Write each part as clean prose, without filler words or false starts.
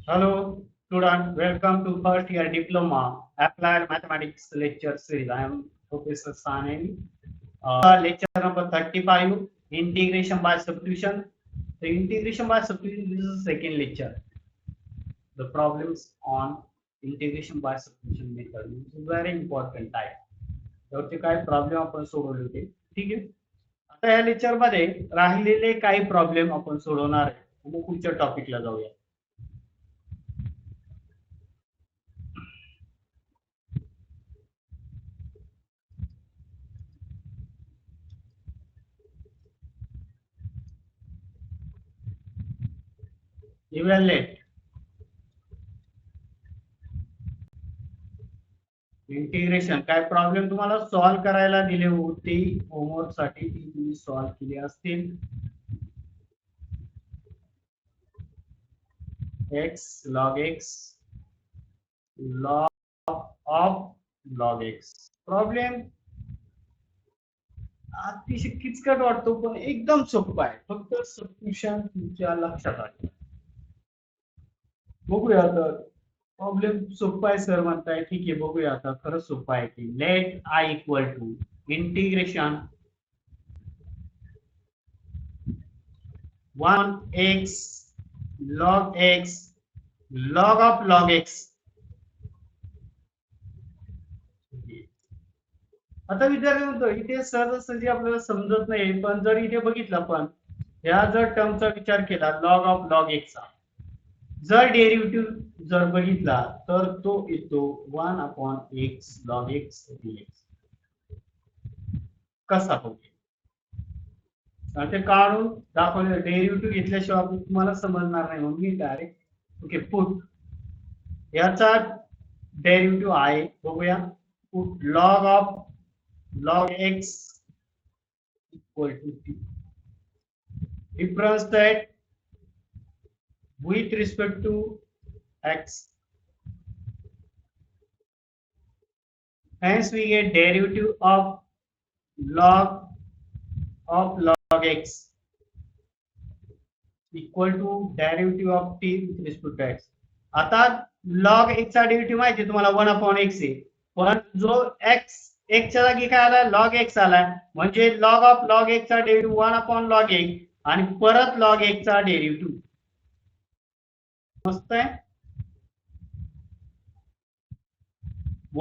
Hello, student. Welcome to first year diploma applied mathematics lecture series. I am Professor Saneni. Lecture number 35, integration by substitution. The integration by substitution, this is the second lecture. The problems on integration by substitution method. This is very important type. त्यावरती काय problem आपण सोडवले होते. ठीक आहे. आता या lecture मध्ये राहिलेले काही प्रॉब्लेम आपण सोडवणार आहे. मग पुढच्या टॉपिकला जाऊया. इव्हॅल्युएट इंटिग्रेशन काय प्रॉब्लेम तुम्हाला सॉल्व्ह करायला दिले होते होमवर्क साठी ती तुम्ही सॉल्व्ह केली असतील. x log x log of log x problem अतिशय किचकट वाटतो पण एकदम सोपा आहे. फक्त सबस्टिट्यूशन तुमच्या लक्षात आले. बघूया तर प्रॉब्लेम सोपा आहे सर म्हणताय. ठीक आहे बघूया आता खरंच सोपा आहे की let I equal to integration 1x log x log of log x. आता विद्यार्थी म्हणतो इथे सहजासहजी आपल्याला समजत नाही पण जर इथे बघितलं आपण ह्या जर टर्मचा विचार केला लॉग ऑफ लॉग एक्स चा जर डेरिव्हेटिव्ह जर बघितला तर तो येतो 1 upon x log x dx. कसा होईल ते काढून दाखवले. डेरिव्हेटिव्ह घेतल्याशिवाय तुम्हाला समजणार नाही म्हणून मी डायरेक्ट ओके पुट याचा डेरिव्हेटिव्ह आहे बघूया. Put log of log x equal to t. Difference that with respect to x. Hence we get derivative of log x equal to derivative of t with respect to x. आता log x चा derivative माहिती तुम्हाला 1 upon x आहे पण जो x च्या जागी काय आला log x आला म्हणजे log ऑफ log x चा डेरिव्हेटिव्ह 1 upon log x आणि परत log x चा डेरिव्हेटिव्ह. मस्त आहे.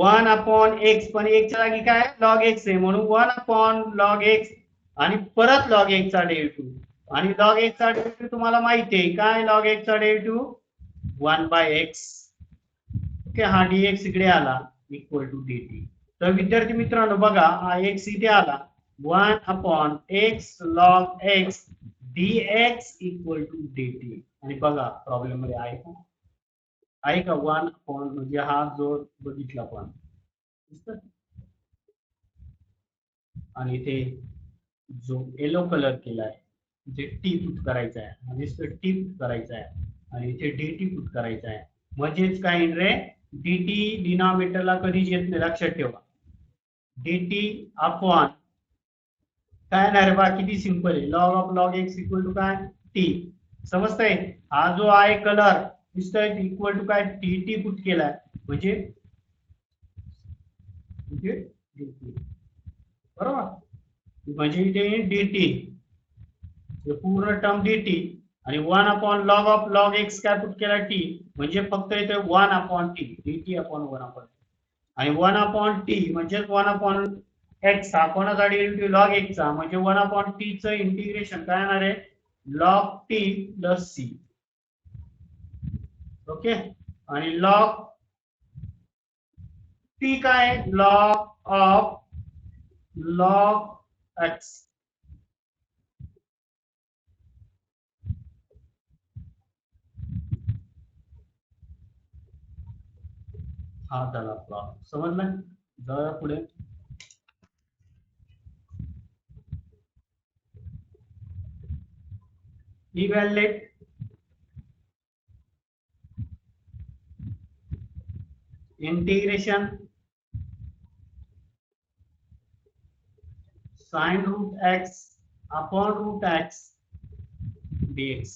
1 upon x पण x च्या जागी काय log x आहे म्हणून 1 upon log x आणि परत log x चा डेरिव्हेटिव्ह आणि log x चा डेरिव्हेटिव्ह तुम्हाला माहिती आहे काय log x चा डेरिव्हेटिव्ह 1/x. ओके हा dx इकडे आला इक्वल टू dt. तर विद्यार्थी मित्रांनो बघा हा x इथे आला 1 upon x log x dx equal to dt आणि बघा प्रॉब्लेम मध्ये आहे का 1 अपॉन म्हणजे हा जो बघितला आपण आणि इथे जो येलो कलर केलाय जे टी पुट करायचा आहे म्हणजे टी पुट करायचा आहे आणि इथे dt पुट करायचा आहे म्हणजेच काय रे dt डिनॉमिनेटरला कधीच येत नाही लक्षात ठेवा. dt अपॉन काय नाही रे बा किती सिंपल आहे log of log x equal to काय t. समजतंय. हा जो आहे कलर दिसतोय इक्वल टू काय dt पुट केलाय म्हणजे बरोबर म्हणजे इथे dt पूर्ण टर्म dt आणि 1 upon log of log x काय पुट केला t म्हणजे फक्त इथे 1 upon t dt upon 1 upon आणि 1 अपॉन t म्हणजे 1 अपॉन x हा कोणाचा डेरिव्हेटिव्ह log x चा म्हणजे 1 अपॉन t चं इंटिग्रेशन काय येणार आहे log t plus c. Okay आणि log t काय log ऑफ log x. हा झाला प्लॉट समजलं. जरा पुढे evaluate integration sin root x upon root x dx.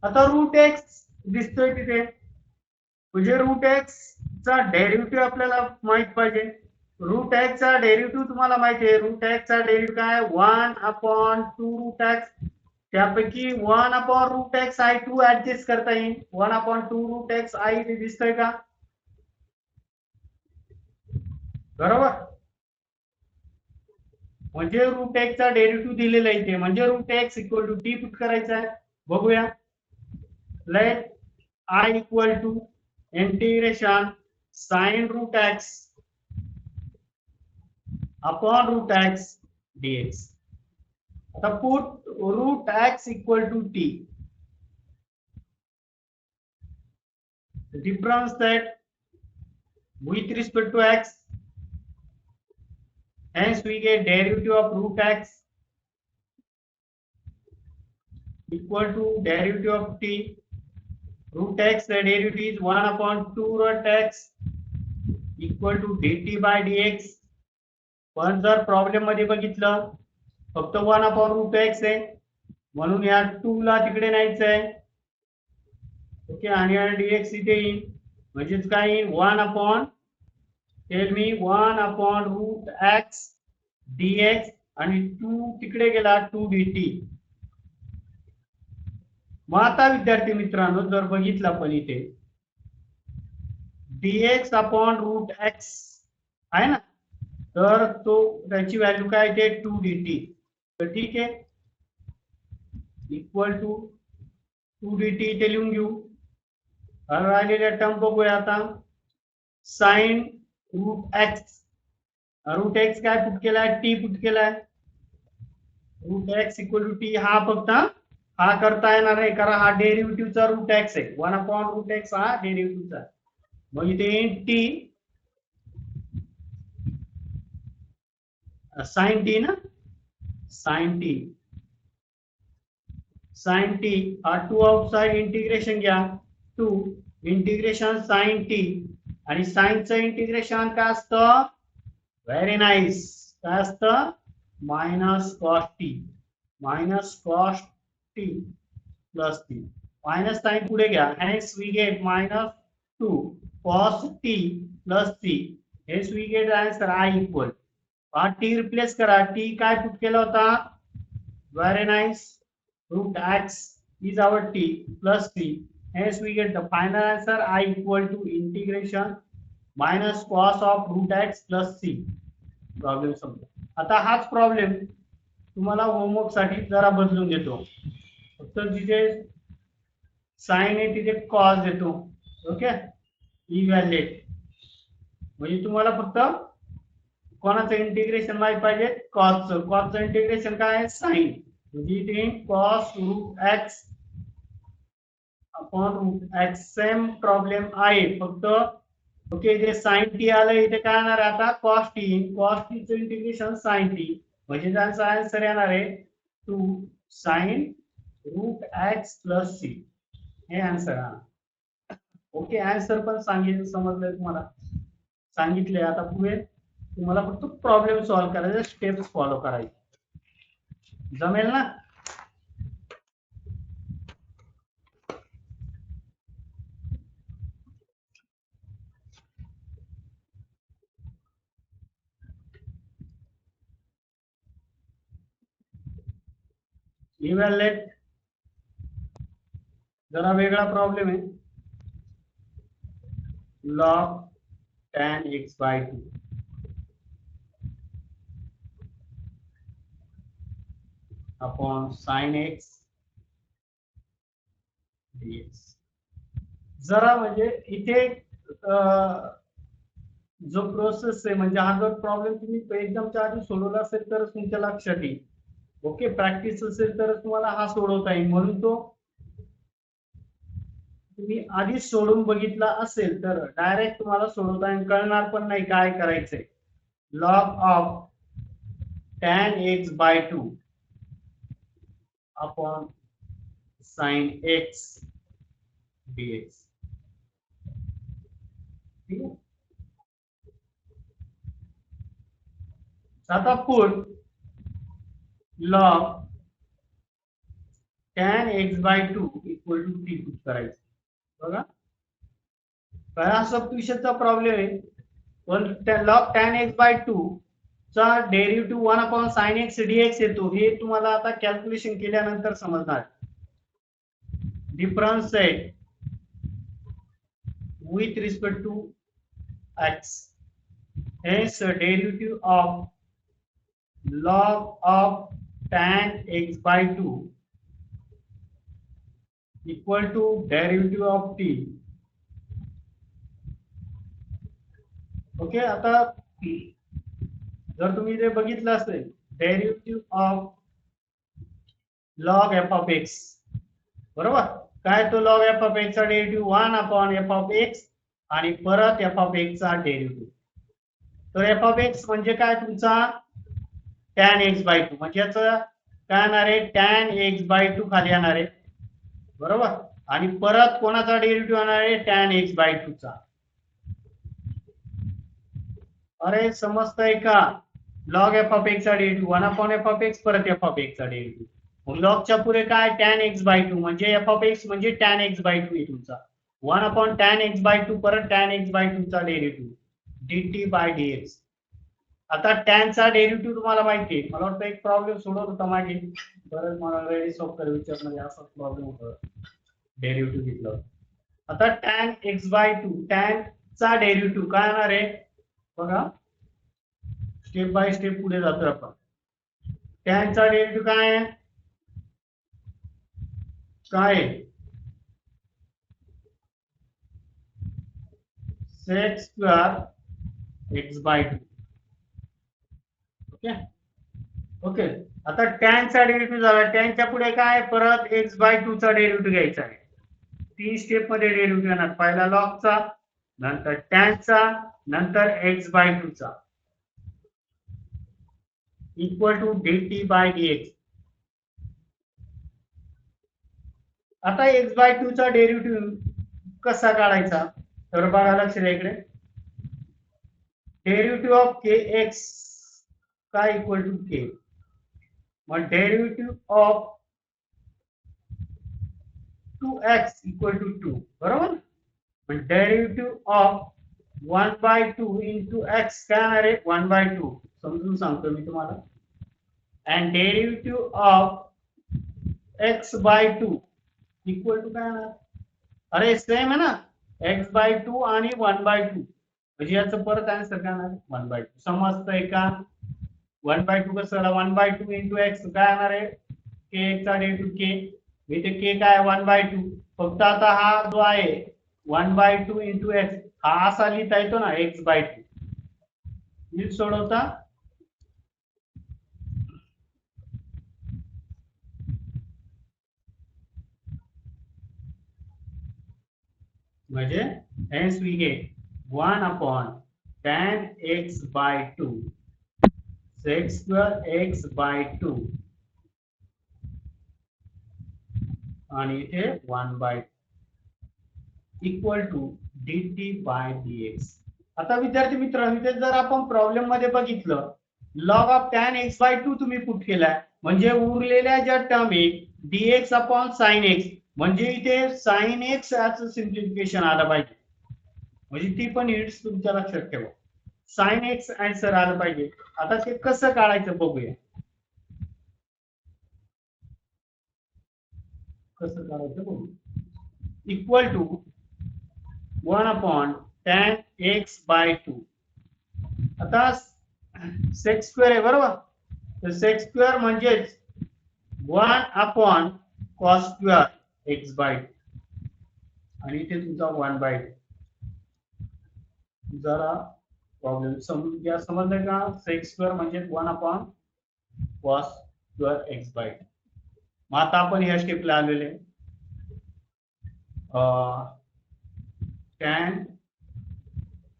आता रूट एक्स दिसतोय तिथे, म्हणजे रूट एक्स चा डेरिव्हेटिव्ह आपल्याला माहित पाहिजे. रूट एक्स चा डेरिव्हेटिव्ह तुम्हाला माहिती आहे. रूट एक्स चा डेरिव्हेटिव्ह काय, 1/2 रूट एक्स. त्यापैकी 1/√ एक्स आय 2 ऍडजस्ट करता येईल. 1/2 रूट एक्स आय दिसतंय का, बरोबर. म्हणजे रूट एक्स चा डेरिव्हेटिव्ह दिलेला इथे, म्हणजे root X equal to T put करायचा आहे. बघूया. Let I equal to integration sine root X upon root X dx. आता put root X equal to T, difference that with respect to x, hence we get derivative of root x equal to derivative of t. Root x the derivative is 1/2 root x equal to dt by dx. पण जर problem मध्ये बघितलं फक्त 1/√ x आहे, म्हणून या 2 ला तिकडे न्यायचं आहे. ओके, आणि dx इथे येईल, म्हणजेच काय येईल, 1/√x dx, आणि 2 तिकडे गेला 2 dt. मग आता विद्यार्थी मित्रांनो जर बघितलं आपण इथे dx अपॉन रूट एक्स आहे ना, तर तो त्याची व्हॅल्यू काय ते 2 dt. तर ठीक आहे, इक्वल टू 2 dt इथे लिहून घेऊ. राहिलेल्या टर्म बघूया आता. साइन रूट एक्स काय पुट केलाय, टी पुट केलाय. Root X equal to T, हा फक्त हा करता येणार आहे कारण हा डेरिव्हेटिव्हचा रूट एक्स आहे. 1/√ एक्स हा डेरिव्हेटिव्हचा. मग इथे टी साइन टी ना, साइन टी हा 2 आउटसाइड इंटिग्रेशन घ्या, 2 इंटिग्रेशन साइन टी, आणि साइनचं इंटिग्रेशन काय असतं, व्हेरी नाईस, काय असतं, minus cos T plus T. Minus sine पुढे घ्या, hence we get -2 cos t plus T. Hence we get answer I equal. हा टी रिप्लेस करा, टी काय पुट केला होता, very nice, root x is our t plus t. Hence we get the final answer I equal to integration minus cos of root x plus c. Problem संपला. आता हाच problem तुम्हाला homework साठी जरा बदलून देतो. फक्त जिथे साइन आहे तिथे कॉस देतो. ओके, इव्हॅल्युएट, म्हणजे तुम्हाला फक्त कोणाचं इंटिग्रेशन माहित पाहिजे, कॉसचं इंटिग्रेशन काय आहे, साइन. म्हणजे cos root X upon root X same problem आहे, फक्त ओके इथे साइन टी आलं, इथे काय येणार आहे आता, cos टीचं इंटिग्रेशन साइन टी, म्हणजे त्यांचा आन्सर येणार आहे 2 sine root X plus C. हे आन्सर आहे. ओके, आन्सर पण समजलंय तुम्हाला, सांगितले. आता पुढे तुम्हाला फक्त प्रॉब्लेम सॉल्व्ह करायचे, स्टेप्स फॉलो करायचे, जमेल ना. इव्हॅल्युएट जरा वेगळा प्रॉब्लेम आहे. log tan x by 2 upon sin x dx. जरा म्हणजे इथे जो प्रोसेस आहे, म्हणजे हा जर प्रॉब्लेम तुम्ही एक्झामच्या आधी सोडवला असेल तर तुमच्या लक्षात येईल. ओके, प्रॅक्टिस असेल तर तुम्हाला हा सोडवता येईल, म्हणून तो तुम्ही आधी सोडून बघितला असेल तर डायरेक्ट तुम्हाला सोडवता येईल, कळणार पण नाही काय करायचंय. Log of tan x by 2 upon sin x dx. ठीक आहे, आता put log tan x/2 equal to t put करायचं बघा. काय सबस्टिट्यूशनचा प्रॉब्लेम आहे, पण log tan x/2 चा डेरिव्हेटिव्ह 1/sin x dx येतो, हे तुम्हाला आता कॅल्क्युलेशन केल्यानंतर समजणार. डिफरन्स आहे with respect to x, hence derivative of log of tan x/2 equal to derivative of t. Okay, आता जर तुम्ही ते बघितलं असेल, derivative of log F of x, बरोबर, काय तो लॉग एफ ऑफ एक्स चा डेरिव्हेटिव्ह 1/f(x) आणि परत एफ ऑफ एक्स चा डेरिव्हेटिव्ह. तर एफ ऑफ एक्स म्हणजे काय तुमचा tan x/2, म्हणजे याचं काय येणार आहे, tan x/2 खाली येणार आहे, बरोबर, आणि परत कोणाचा डेरिव्हेटिव्ह येणार आहे, tan x/2 चा. अरे समजतंय का, लॉग एफ ऑफ एक्स चा डेरिव्हेटिव्ह 1/f(x) परत एफ ऑफ एक्स चा डेरिव्हेटिव्ह. मग लॉगच्या पुढे काय, tan x/2 म्हणजे एफ ऑफ एक्स म्हणजे tan x/2 आहे तुमचा, 1/tan x/2 परत tan x/2 चा डेरिव्हेटिव्ह dt/dx. आता tan चा डेरिव्हेटिव्ह तुम्हाला माहिती आहे, मला वाटतं एक प्रॉब्लेम सोडवत होता मागे, बरं मला रेडी सॉफ्टवेअर विचारण्यामध्ये असा प्रॉब्लेम होता, डेरिव्हेटिव्ह घेतलं. आता tan x/2, tan चा डेरिव्हेटिव्ह काय येणार आहे बघा, स्टेप बाय स्टेप पुढे जातोय आपण. tan चा डेरिव्हेटिव्ह काय आहे, sec square x/2. Okay okay, आता tan चा डेरिव्हेटिव्ह झाला, tan च्या पुढे काय, परत x/2 चा डेरिव्हेटिव्ह घ्यायचा आहे. 3 स्टेप मध्ये डेरिव्हेटिव्ह येणार, पहिला log चा, नंतर tan चा, नंतर x/2 चा इक्वल टू dt/dx. आता x/2 चा डेरिव्हेटिव्ह कसा काढायचा, तर बघा लक्ष द्या इकडे, डेरिव्हेटिव्ह ऑफ kx काय इक्वल टू k, मग derivative of 2x equal to 2, बरोबर, मग डेरिव्हेटिव्ह ऑफ 1/2 इंटू x काय आहे, 1/2, समजून सांगतो मी तुम्हाला, and derivative of x/2 equal to काय, अरे सेम आहे ना, x/2 आणि 1/2, म्हणजे याचं परत आन्सर काय आहे, 1/2. समजतंय का, 1/2 कसं झालं, 1/2 इंटू x काय येणार आहे, k चा डेरिव्हेटिव्ह k, इथे k काय 1/2, फक्त आता हा जो आहे 1/2 इंटू x हा असा लिहिता येतो ना, x/2. नीट सोडवता, म्हणजे hence we get 1/tan x/2 sec square x/2 आणि इथे 1/2 इक्वल टू dt/dx. आता विद्यार्थी मित्रांनो, इथे जर आपण प्रॉब्लेम मध्ये बघितलं, लॉग ऑफ tan x/2 तुम्ही पुट केलाय, म्हणजे उरलेल्या ज्या टर्म आहे dx/sin x, म्हणजे इथे sin x याचं सिम्प्लिफिकेशन आलं पाहिजे, म्हणजे ती पण युनिट्स तुमच्या लक्षात ठेवा, sin x आन्सर आलं पाहिजे. आता ते कसं काढायचं बघूया, कसं काढायचं बघू. इक्वल टू 1/tan x/2, आता सेक स्क्वेअर आहे, बरोबर, तर सेक स्क्वेअर म्हणजेच 1/cos स्क्वेअर x/2 आणि इथे तुमचा 1/2. जरा प्रॉब्लेम समजून घ्या, समजलं का, सेक स्क्वेअर म्हणजे 1/cos स्क्वेअर x/2. मग आता आपण ह्या स्टेपला आलेले, tan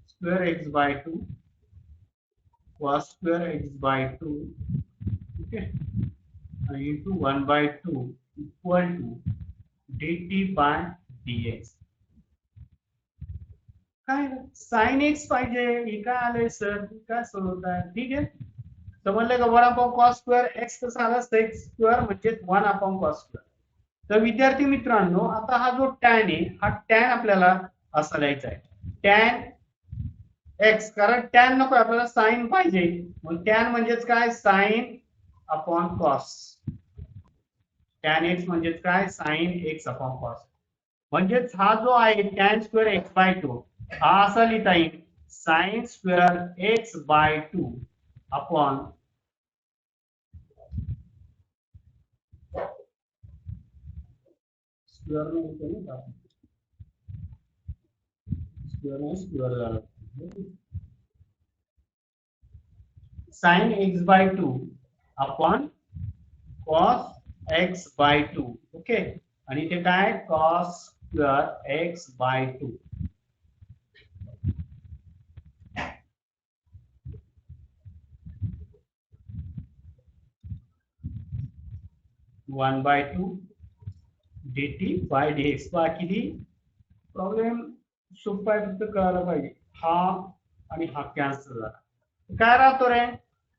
square x/2 cos square x/2 okay, into 1/2 equal to dt/dx. काय sin x पाहिजे, हे काय आलंय सर, काय सोडवताय, ठीक आहे, समजलं का. 1/cos square x कसं आलं, sec square म्हणजे 1/cos square, तर विद्यार्थी मित्रांनो, आता हा जो टॅन आहे, हा टॅन आपल्याला असा लिहायचा आहे, टॅन एक्स, कारण टॅन नको आपल्याला साइन पाहिजे, मग टॅन म्हणजेच काय, sine upon cos. Tan X म्हणजेच काय, साइन एक्स अपॉन कॉस. म्हणजेच हा जो आहे टॅन स्क्वेअर एक्स बाय 2, हा असा लिहिता येईल sine square x by 2 upon square झालं sine x by 2 upon cos x by 2. Okay, आणि इथे काय, cos square x by 2. One by 2 dt by dx. बाकी प्रॉब्लेम सोपा आहे, फक्त कळायला पाहिजे. हा आणि हा कॅन्सल झाला, काय राहतो रे,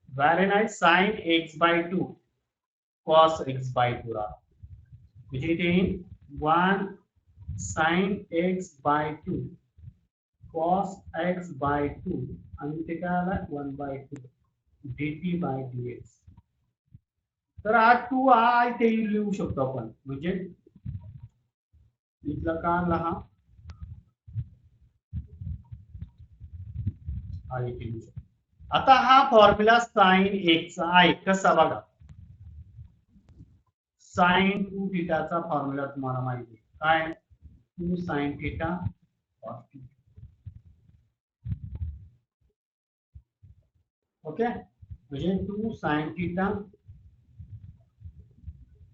very nice, sine x by 2 cos x by 2 राहतो. म्हणजे इथे 1 sine x by 2 cos x by 2 आणि इथे काय आला 1 बाय 2 dt बाय dx. तर हा 2 हा इथे लिहू शकतो आपण, म्हणजे इथला का आणला हा इथे लिहू शकतो. आता हा फॉर्म्युला साइन एक्सचा आहे, कसा बघा, साइन 2 थीटाचा फॉर्म्युला तुम्हाला माहिती आहे काय, 2 sine theta cos theta. Okay, म्हणजे 2 sine theta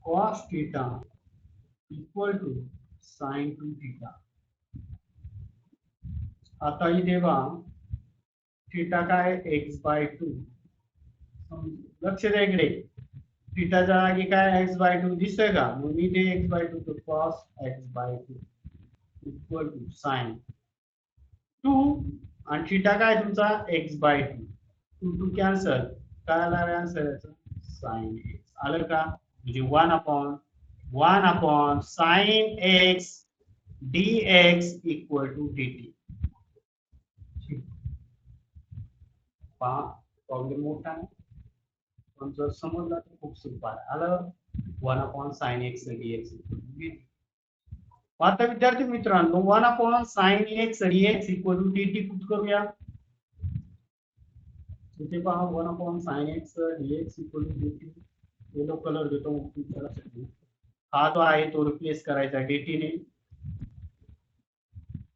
cos theta equal to sine 2 theta. आता इथे बघा, थीटा काय, एक्स बाय 2. लक्ष द्या इकडे, थीटाच्या जागी काय एक्स बाय 2 दिसतोय का, मग मी ते एक्स बाय 2 तो cos x by 2 equal to sine 2 आणि थीटा काय तुमचा एक्स बाय 2, 2 कॅन्सल, काय आला आन्सर याचा, साइन एक्स. आलं का, म्हणजे 1 upon sine X dx equal to dt. पहा प्रॉब्लेम मोठा आहे, पण जर समजला तर खूप सोपा आहे. आलं 1 upon sine X dx equal to dt. आता विद्यार्थी मित्रांनो, 1 upon sine X dx equal to dt put करूया. इथे पहा 1 upon sine X dx equal to dt. Yellow colour देतो तुमच्यासाठी. हा जो आहे तो रिप्लेस करायचा dt ने.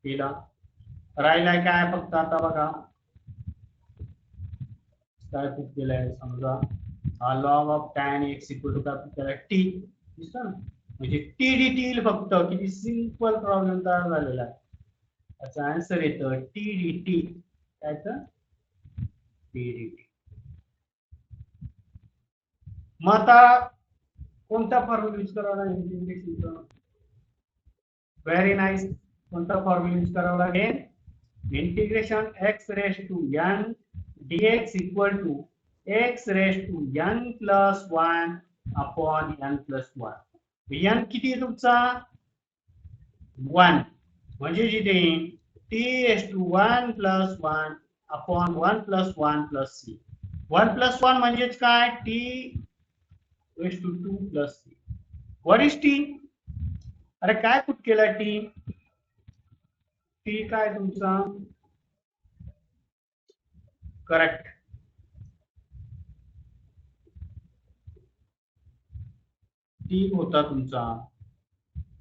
केला, राहिलाय काय फक्त आता बघा, काय पुट केलंय, समजा log of tan X equal to काय पुट केलाय, टी. दिसतं ना, म्हणजे टी dt येईल फक्त. किती सिंपल प्रॉब्लेम तयार झालेला आहे. याचा आन्सर येतं टी dt. काय तर टी dt. मग आता कोणता फॉर्म्युला यूज करावा लागेल इंटिग्रेशनचा, व्हेरी नाईस, कोणता फॉर्म्युला यूज करावा लागेल, integration x raise to n dx equal to x raise to n plus 1 upon n plus 1. n किती आहे तुमचा 1, म्हणजे जिथे t raise to 1 plus 1 upon 1 plus 1 plus c. 1 plus 1 म्हणजेच काय, t raise to 2 plus c. What is t, अरे काय put केला टी, टी काय तुमचा करेक्ट, टी होता तुमचा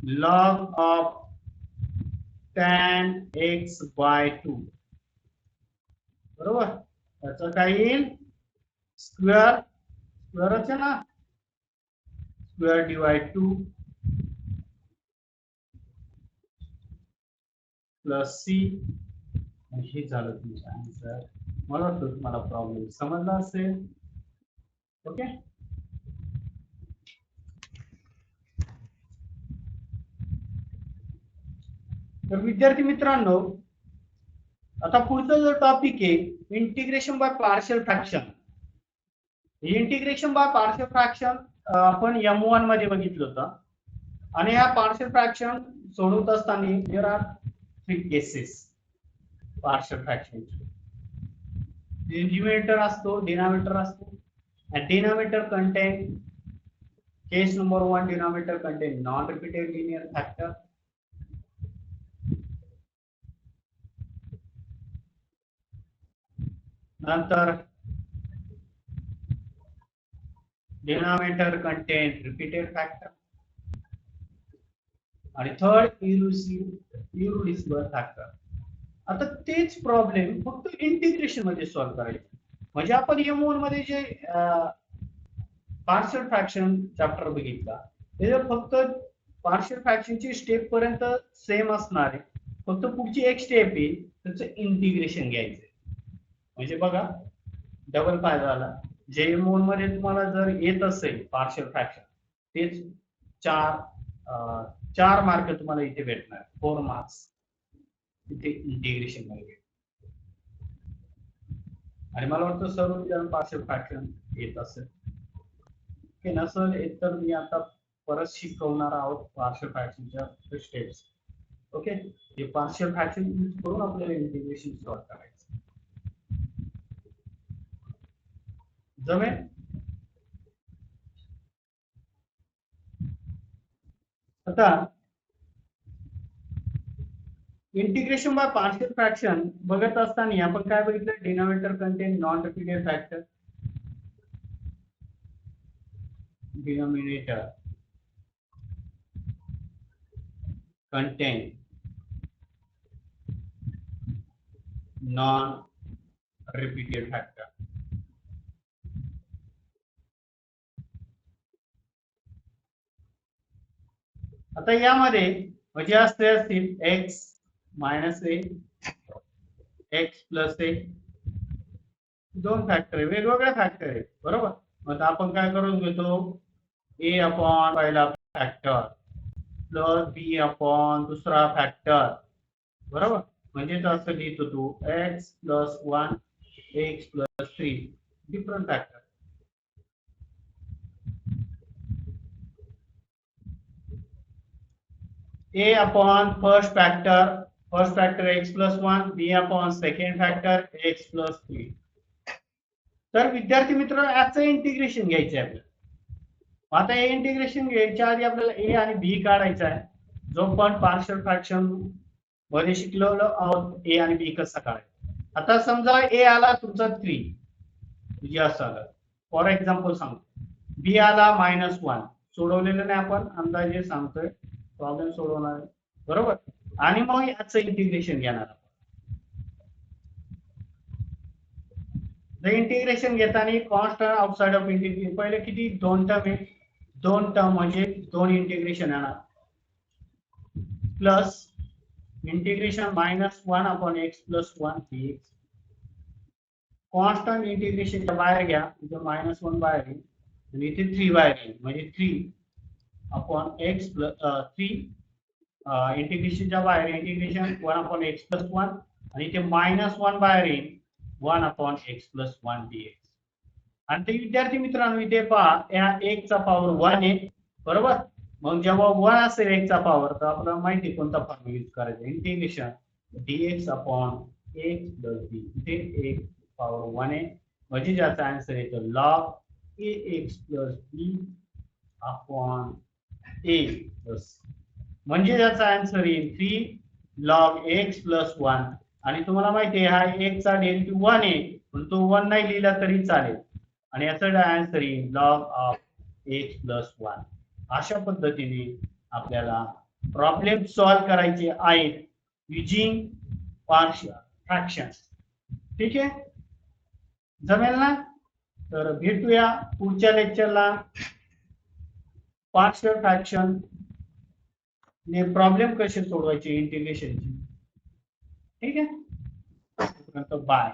log of tan x by 2. बरोबर, त्याचं काय येईल स्क्वेअर, स्क्वेअरच आहे ना, स्क्वेअर डिवाइड 2 प्लस सी. हे झालं तुमचं आन्सर. मला वाटतं तुम्हाला प्रॉब्लेम समजला असेल. ओके, तर विद्यार्थी मित्रांनो, आता पुढचा जो टॉपिक आहे integration by partial fraction. Integration by partial fraction आपण M1 मध्ये बघितलं होतं. आणि ह्या पार्शियल फ्रॅक्शन सोडवत असताना there are 3 cases partial fraction. Numerator असतो, डिनॉमिनेटर असतो. and denominator contain case number 1, denominator contain non-repeated linear factor. नंतर denominator contain repeated factor. आणि थर्ड इररिड्युसिबल फॅक्टर. आता तेच प्रॉब्लेम फक्त इंटिग्रेशन मध्ये सॉल्व्ह करायचे. म्हणजे आपण M1 मध्ये जे पार्शियल फ्रॅक्शन चॅप्टर बघितला त्याच्यात फक्त पार्शियल फ्रॅक्शनची स्टेप पर्यंत सेम असणार आहे. फक्त पुढची एक स्टेप येईल त्याचं इंटिग्रेशन घ्यायचं. म्हणजे बघा डबल फायदा झाला. जे M1 मध्ये तुम्हाला जर येत असेल पार्शियल फ्रॅक्शन तेच चार मार्क तुम्हाला इथे भेटणार, 4 मार्क्स इथे इंटिग्रेशन मध्ये. आणि मला वाटतं सर्व पार्शियल फ्रॅक्शन येत असेल की नसेल येत तर मी आता परत शिकवणार आहोत पार्शियल फ्रॅक्शनच्या स्टेप्स. ओके, हे पार्शियल फ्रॅक्शन यूज करून आपल्याला इंटिग्रेशन सॉल्व्ह करायचं. जमेल? आता इंटिग्रेशन बाय पार्शियल फ्रॅक्शन बघत असताना आपण काय बघितलं? Denominator content non repeated factor. Denominator contain non-repeated factor. आता यामध्ये म्हणजे असते असतील x minus a, x plus a, दोन फॅक्टर आहे, वेगवेगळे फॅक्टर आहे, बरोबर. मग आपण काय करून घेतो? a अपॉन पहिला फॅक्टर प्लस b अपॉन दुसरा फॅक्टर, बरोबर. म्हणजे असं लिहितो तू x plus 1 x plus 3 different factor. a upon first factor x plus 1, b upon second factor x plus 3. तर विद्यार्थी मित्र याचं इंटिग्रेशन घ्यायचं आहे आपल्याला. आता हे इंटिग्रेशन घ्यायच्या आधी आपल्याला a आणि b काढायचा आहे. जो पण पार्शियल फ्रॅक्शन मध्ये शिकलेलो आहोत a आणि b कसं काढायचं. आता समजा a आला तुमचा 3 म्हणजे असं आलं, फॉर एक्झाम्पल सांगतो. b आला -1, सोडवलेलं नाही आपण, अंदाजे सांगतोय, प्रॉब्लेम सोडवणार, बरोबर. आणि मग याचं इंटिग्रेशन घेणार. इंटिग्रेशन घेताना कॉन्स्टंट आउटसाइड ऑफ इंटिग्रेशन पहिले किती 2 टर्म आहे, 2 टर्म म्हणजे 2 इंटिग्रेशन येणार plus integration -1 upon x plus 1 dx. Constant इंटिग्रेशनच्या बाहेर घ्या, इथे -1 बाहेर येईल आणि इथे 3 बाहेर येईल, म्हणजे 3 अपॉन x प्लस 3 इंटिग्रेशनच्या बाहेर इंटिग्रेशन 1 अपॉन x प्लस 1 आणि इथे -1 बाहेर येईल 1 अपॉन x प्लस 1 dx. आणि ते विद्यार्थी मित्रांनो इथे पहा या 1 चा पॉवर 1 आहे, बरोबर. मग जेव्हा 1 असेल 1 चा पॉवर तर आपल्याला माहिती कोणता फॉर्म्युला यूज करायचा, integration dx upon x plus b. इथे 1 पॉवर 1 आहे म्हणजे ज्याचा आन्सर येतो log ax plus b upon a plus, म्हणजे ज्याचा आन्सर येईल 3 log x प्लस 1. आणि तुम्हाला माहिती आहे हा x चा डेरिव्हेटिव्ह 1 आहे पण तो 1 नाही लिहिला तरी चालेल आणि याचा आन्सर येईल log ऑफ x प्लस 1. अशा पद्धतीने आपल्याला प्रॉब्लेम सॉल्व्ह करायचे आहेत युजिंग पार्शियल फ्रॅक्शन. ठीक आहे, जमेल ना? तर भेटूया पुढच्या लेक्चरला पार्शियल फ्रॅक्शन ने प्रॉब्लेम कसे सोडवायचे इंटिग्रेशनची. ठीक आहे, बाय.